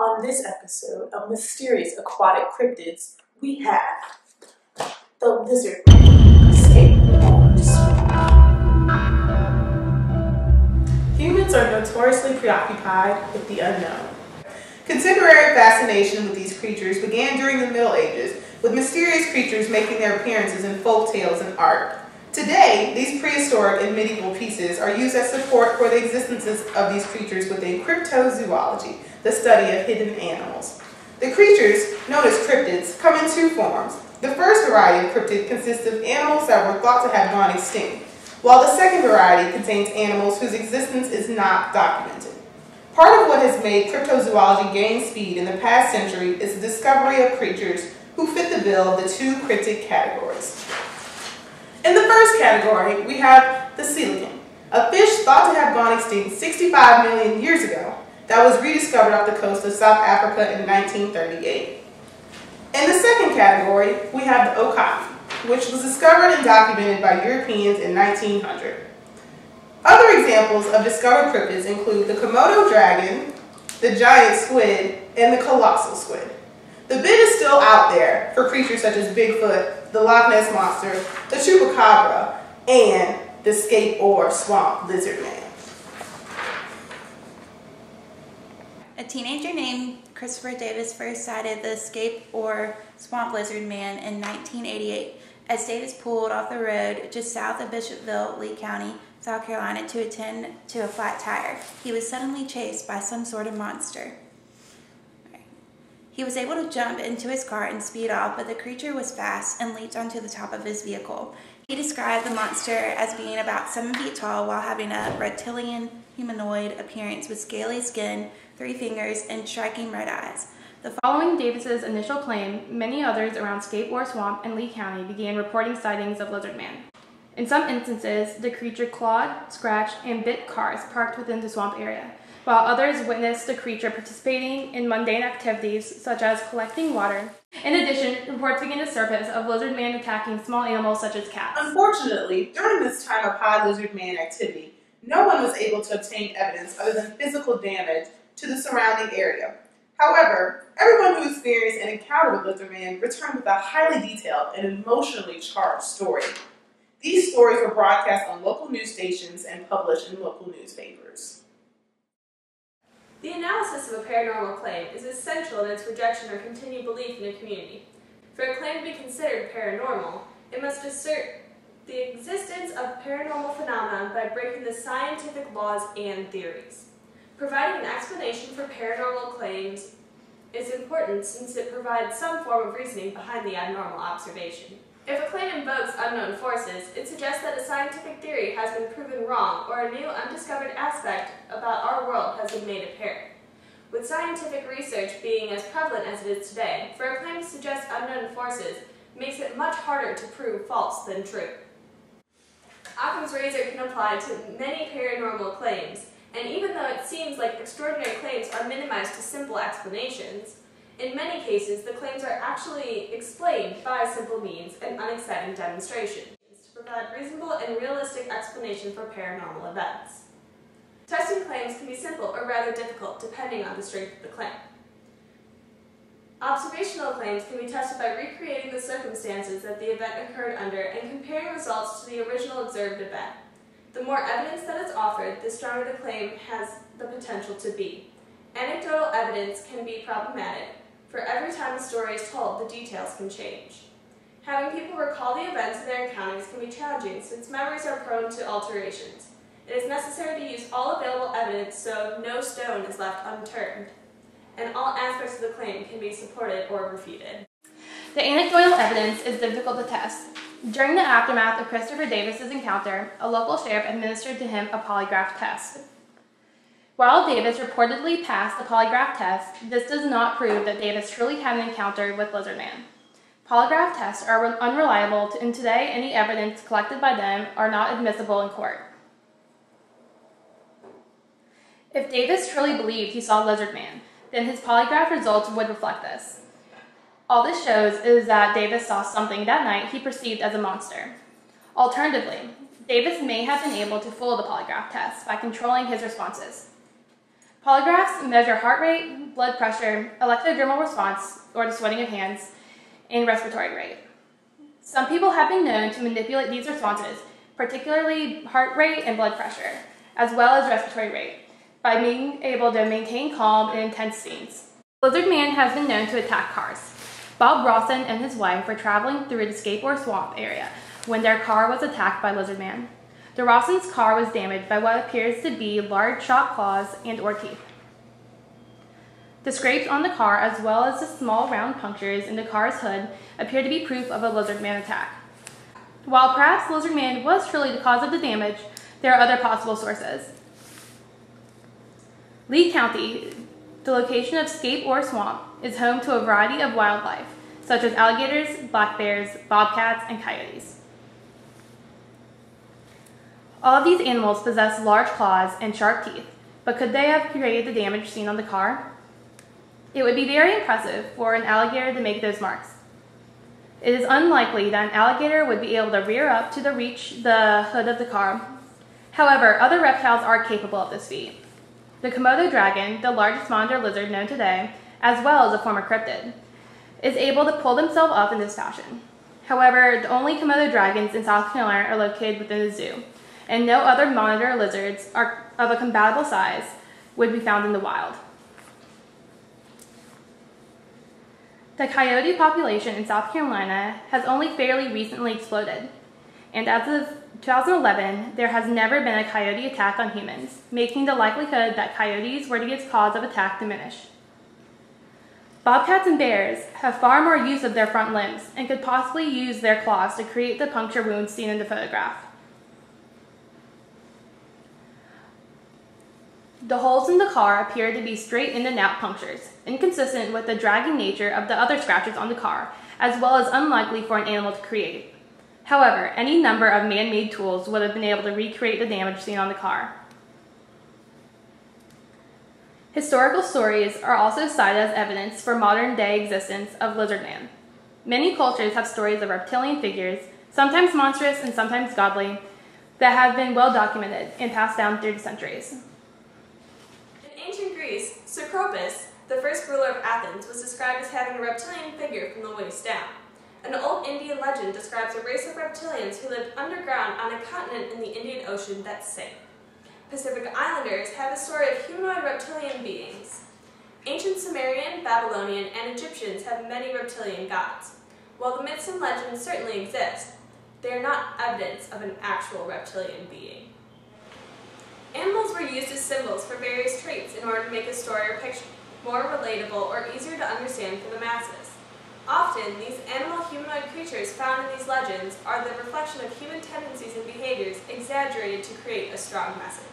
On this episode of Mysterious Aquatic Cryptids, we have the lizard man, Scape. Humans are notoriously preoccupied with the unknown. Contemporary fascination with these creatures began during the Middle Ages, with mysterious creatures making their appearances in folk tales and art. Today, these prehistoric and medieval pieces are used as support for the existences of these creatures within cryptozoology, the study of hidden animals. The creatures, known as cryptids, come in two forms. The first variety of cryptid consists of animals that were thought to have gone extinct, while the second variety contains animals whose existence is not documented. Part of what has made cryptozoology gain speed in the past century is the discovery of creatures who fit the bill of the two cryptid categories. In the first category, we have the coelacanth, a fish thought to have gone extinct 65 million years ago that was rediscovered off the coast of South Africa in 1938. In the second category, we have the okapi, which was discovered and documented by Europeans in 1900. Other examples of discovered cryptids include the Komodo dragon, the giant squid, and the colossal squid. The bid is still out there for creatures such as Bigfoot, the Loch Ness Monster, the chupacabra, and the Scape or swamp lizard man. A teenager named Christopher Davis first sighted the Scape or swamp lizard man in 1988 as Davis pulled off the road just south of Bishopville, Lee County, South Carolina to attend to a flat tire. He was suddenly chased by some sort of monster. He was able to jump into his car and speed off, but the creature was fast and leaped onto the top of his vehicle. He described the monster as being about 7 feet tall while having a reptilian humanoid appearance with scaly skin, 3 fingers, and striking red eyes. Following Davis's initial claim, many others around Scape or Swamp and Lee County began reporting sightings of lizard man. In some instances, the creature clawed, scratched, and bit cars parked within the swamp area, while others witnessed the creature participating in mundane activities such as collecting water. In addition, reports began to surface of lizard man attacking small animals such as cats. Unfortunately, during this time of high lizard man activity, no one was able to obtain evidence other than physical damage to the surrounding area. However, everyone who experienced an encounter with lizard man returned with a highly detailed and emotionally charged story. These stories were broadcast on local news stations and published in local newspapers. The analysis of a paranormal claim is essential in its rejection or continued belief in a community. For a claim to be considered paranormal, it must assert the existence of paranormal phenomena by breaking the scientific laws and theories. Providing an explanation for paranormal claims is important since it provides some form of reasoning behind the abnormal observation. If a claim invokes unknown forces, it suggests that a scientific theory has been proven wrong or a new undiscovered aspect about our world has been made apparent. With scientific research being as prevalent as it is today, for a claim to suggest unknown forces makes it much harder to prove false than true. Occam's razor can apply to many paranormal claims, and even though it seems like extraordinary claims are minimized to simple explanations, in many cases, the claims are actually explained by simple means and unexciting demonstrations to provide reasonable and realistic explanation for paranormal events. Testing claims can be simple or rather difficult depending on the strength of the claim. Observational claims can be tested by recreating the circumstances that the event occurred under and comparing results to the original observed event. The more evidence that is offered, the stronger the claim has the potential to be. Anecdotal evidence can be problematic. For every time a story is told, the details can change. Having people recall the events of their encounters can be challenging since memories are prone to alterations. It is necessary to use all available evidence so no stone is left unturned, and all aspects of the claim can be supported or refuted. The anecdotal evidence is difficult to test. During the aftermath of Christopher Davis's encounter, a local sheriff administered to him a polygraph test. While Davis reportedly passed the polygraph test, this does not prove that Davis truly had an encounter with lizard man. Polygraph tests are unreliable, and today any evidence collected by them are not admissible in court. If Davis truly believed he saw lizard man, then his polygraph results would reflect this. All this shows is that Davis saw something that night he perceived as a monster. Alternatively, Davis may have been able to fool the polygraph test by controlling his responses. Polygraphs measure heart rate, blood pressure, electrodermal response, or the sweating of hands, and respiratory rate. Some people have been known to manipulate these responses, particularly heart rate and blood pressure, as well as respiratory rate, by being able to maintain calm in intense scenes. Lizard Man has been known to attack cars. Bob Rawson and his wife were traveling through the Scape or swamp area when their car was attacked by Lizard Man. The Rawsons' car was damaged by what appears to be large sharp claws and or teeth. The scrapes on the car, as well as the small round punctures in the car's hood, appear to be proof of a Lizard Man attack. While perhaps Lizard Man was truly the cause of the damage, there are other possible sources. Lee County, the location of Scape or swamp, is home to a variety of wildlife, such as alligators, black bears, bobcats, and coyotes. All of these animals possess large claws and sharp teeth, but could they have created the damage seen on the car? It would be very impressive for an alligator to make those marks. It is unlikely that an alligator would be able to rear up to reach the hood of the car. However, other reptiles are capable of this feat. The Komodo dragon, the largest monitor lizard known today, as well as a former cryptid, is able to pull themselves up in this fashion. However, the only Komodo dragons in South Carolina are located within the zoo, and no other monitor lizards of a compatible size would be found in the wild. The coyote population in South Carolina has only fairly recently exploded, and as of 2011, there has never been a coyote attack on humans, making the likelihood that coyotes were the cause of attack diminish. Bobcats and bears have far more use of their front limbs and could possibly use their claws to create the puncture wounds seen in the photograph. The holes in the car appear to be straight in and out punctures, inconsistent with the dragging nature of the other scratches on the car, as well as unlikely for an animal to create. However, any number of man-made tools would have been able to recreate the damage seen on the car. Historical stories are also cited as evidence for modern-day existence of Lizard Man. Many cultures have stories of reptilian figures, sometimes monstrous and sometimes godly, that have been well documented and passed down through the centuries. In ancient Greece, Socrates, the first ruler of Athens, was described as having a reptilian figure from the waist down. An old Indian legend describes a race of reptilians who lived underground on a continent in the Indian Ocean that sank. Pacific Islanders have a story of humanoid reptilian beings. Ancient Sumerian, Babylonian, and Egyptians have many reptilian gods. While the myths and legends certainly exist, they are not evidence of an actual reptilian being. Animals were used as symbols for various traits in order to make a story or picture more relatable or easier to understand for the masses. Often, these animal humanoid creatures found in these legends are the reflection of human tendencies and behaviors exaggerated to create a strong message.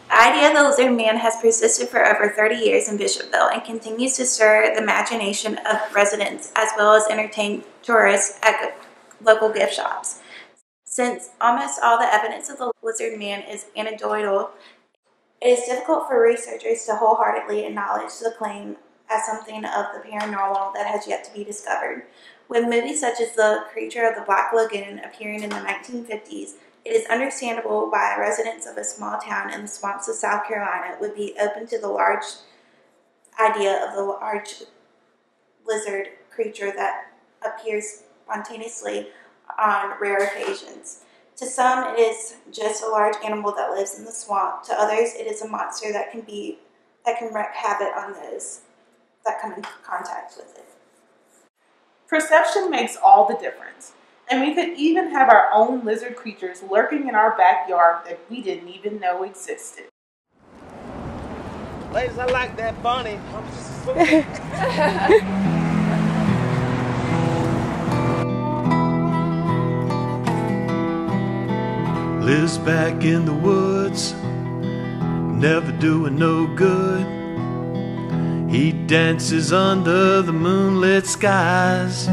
The idea of the Lizard Man has persisted for over 30 years in Bishopville and continues to stir the imagination of residents as well as entertain tourists at local gift shops. Since almost all the evidence of the Lizard Man is anecdotal, it is difficult for researchers to wholeheartedly acknowledge the claim as something of the paranormal that has yet to be discovered. With movies such as The Creature of the Black Lagoon appearing in the 1950s, it is understandable why residents of a small town in the swamps of South Carolina would be open to the large idea of the large lizard creature that appears spontaneously on rare occasions. To some, it is just a large animal that lives in the swamp. To others, it is a monster that can wreak havoc on those that come in contact with it. Perception makes all the difference, and we could even have our own lizard creatures lurking in our backyard that we didn't even know existed. Ladies, I like that bunny. Lives back in the woods, never doing no good. He dances under the moonlit skies,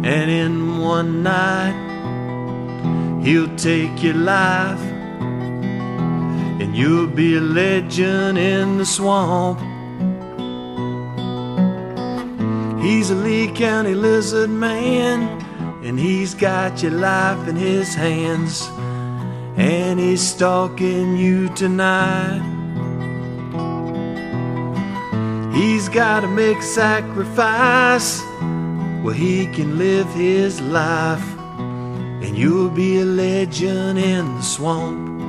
and in one night he'll take your life, and you'll be a legend in the swamp. He's a Lee County Lizard Man, and he's got your life in his hands, and he's stalking you tonight. He's gotta make sacrifice where he can live his life, and you'll be a legend in the swamp.